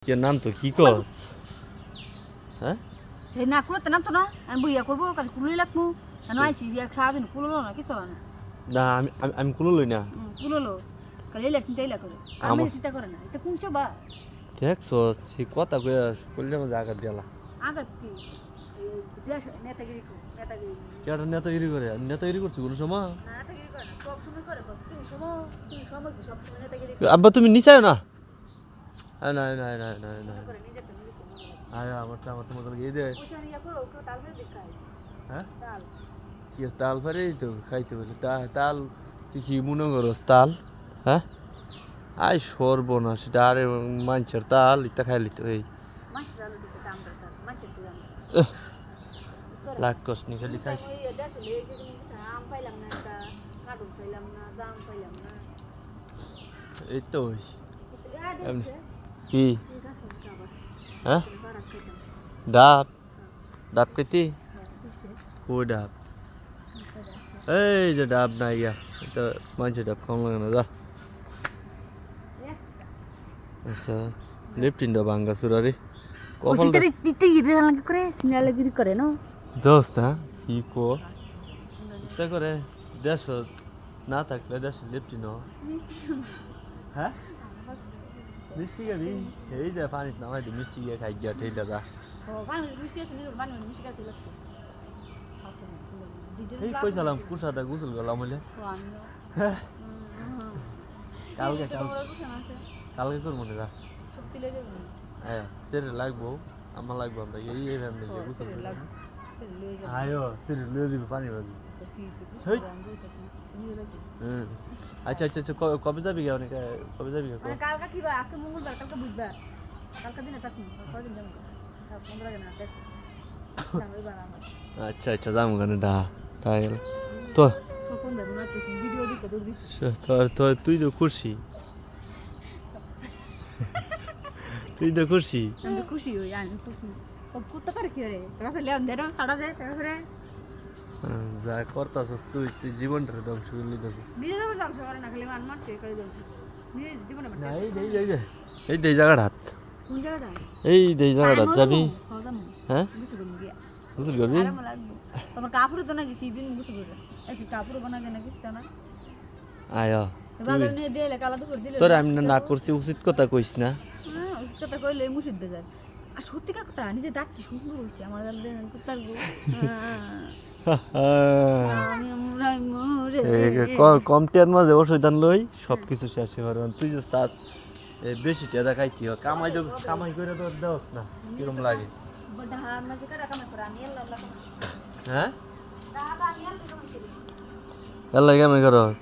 কি নাম তো কি কস হ্যাঁ এই না কুলোতে নাম তো না আমি বইয়া করবো কাল কুলোই লাগবো কেন আইছি এক সারাদিন কুলোলো না কিছু না না আমি কোনো লই না কুলোলো কাল এলা চিন্তা এলা করে আমি চিন্তা করে না এটা কোন চবা দেখছো সে কথা কইয়া কইলে মধ্যে আঘাত দিলা আঘাত কি নেতাগিরি কেটা নেতাগিরি করে আমি নেতাগিরি করছি কোনো সময় নেতাগিরি করে না সব সময় করে তুমি সময় কি সব সময় নেতাগিরি আব্বা তুমি নিচাও না না না না না না করে নিজে তো নিজে আয় আমার তোমাকে এই দে ওইটা ইয়া করো ওকে তাল ফেলে দেখাই হ্যাঁ তাল কি তাল ফারে তো খাইতে বলে তাল তুই কি মনে করস তাল হ্যাঁ আই সর্বনাশ সেটা আরে মাঞ্চের তাল ইটা খাইলি তো এই মাছ জালো দিতে দাম দরকার মাছের দাম লাখ কস নি খালি খাই ওই দেশে লেগে তুমি আম পাইলাম না একটা কাটুন পাইলাম না জাম পাইলাম না এই তো কি হ্যাঁ ডাব ডাব খাইতি ও ডাব এই যে ডাব নাই গা এটা মাঝে ডাব খাওয়া লাগে না যা আচ্ছা লিপটিন ডাব ভাঙ্গা সুরারি কপাল সিনালাগিরি করে না দোস্ত হ্যাঁ কি কো তা করে দেশ না থাকলে দেশ লিপটিন হ্যাঁ মিষ্টি খাবি এই যে পানি নামাই দি মিষ্টি গিয়ে খাই গিয়া ঠিক দাদা এই কইছিলাম কুসাটা গোসল করলাম বলে কালকে কালকে করবো না হ্যাঁ সেরে লাগবো আমার লাগবো আমরা এই ফ্যামিলি গোসল আয়ো সেরে লয়ে দিবি পানি বাজি আচ্ছা আচ্ছা আচ্ছা কবে যাবি অনেক কবে যাবি কালকে কি আজকে মঙ্গলবার কালকে বুধবার কালকে দিনে থাকি কদিন যাবো 15 দিন আছে আচ্ছা আচ্ছা যাবো কেন গেল তো ভিডিও দিতে দৌড় দিস তুই তো খুশি তুই তো খুশি আমি তো খুশি হই আমি খুশি ও কুত্তা করে কি রে তোরা লেন দে না সাড়া দে তারপরে যা করতাছস তুই জীবনটা ধ্বংস করলি তো নিজে তো ধ্বংস করে না খালি মান মারছে করে ধ্বংস নিজে জীবনে না এই দেই জায়গাটা কোন জায়গাটা এই দেই জায়গাটা যাবি হ্যাঁ গোসল করবি তোমার কাপড় তো নাকি কি দিন গোসল করে এই কাপড় বানা কেন কিছু না আয়া বাজার নিয়ে দিলে কালা তো করে দিলে তোর আমি না করছি উচিত কথা কইস না হ্যাঁ উচিত কথা কইলে মুশিদ বেজার আর সত্যিকার কথা নিজে ডাক কি সুন্দর হইছে আমার জানলে কুত্তার গো আমি আমরাই মরে কম টিয়ার মাঝে ওষুধান লই সবকিছু শেষ হয়ে তুই যে চাস বেশি টিয়া দেখাইতি কামাই করে তোর দেওস না কিরম লাগে হ্যাঁ এর লাগে আমি করস